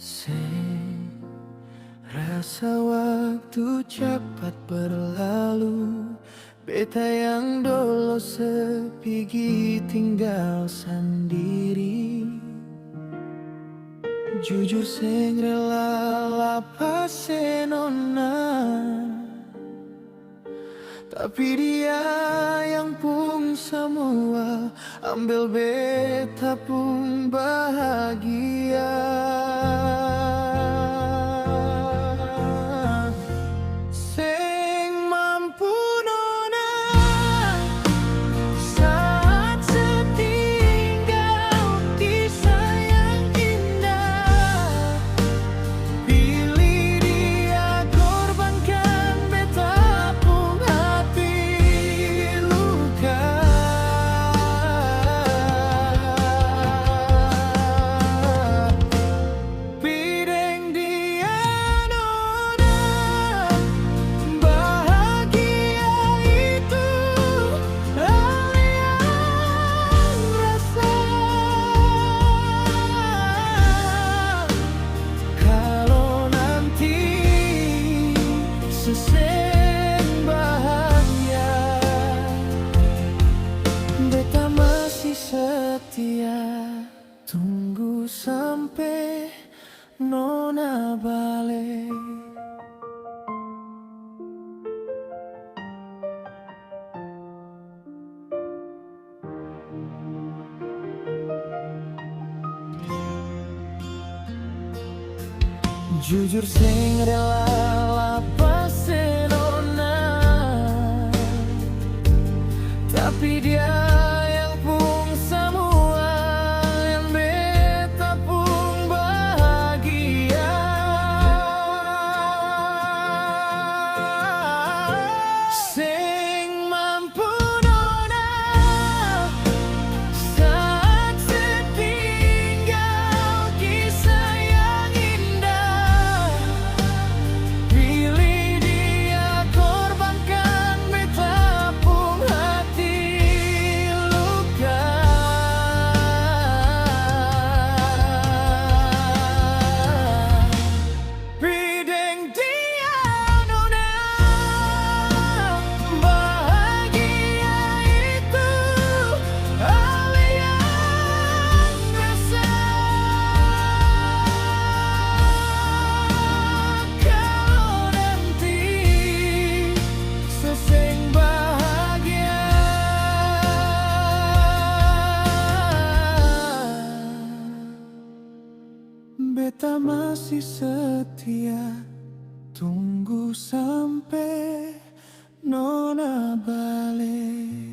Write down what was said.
Sing rasa waktu cepat berlalu, beta yang dulu sepigi tinggal sendiri. Jujur sing rela lapas nona, tapi dia yang pun semua, ambil beta pun bahagia. Sing mampu nona saat setinggal kisah yang indah, pilih dia korbankan beta pun hati luka. Pideng dia nona, bahagia itu hal yang rasa. Kalau nanti seseng bahagia, beta masih setia, tunggu sampai nona balik. Jujur sing rela lapas nona, tapi dia yang pun semua, yang beta pun bahagia. Sing mampu nona saat setinggal kisah yang indah, pilih dia korbankan beta pun hati luka. Pideng dia nona, bahagia itu hal yang rasa. Kalau nanti seseng bahagia, beta masih setia, tunggu sampai nona balik.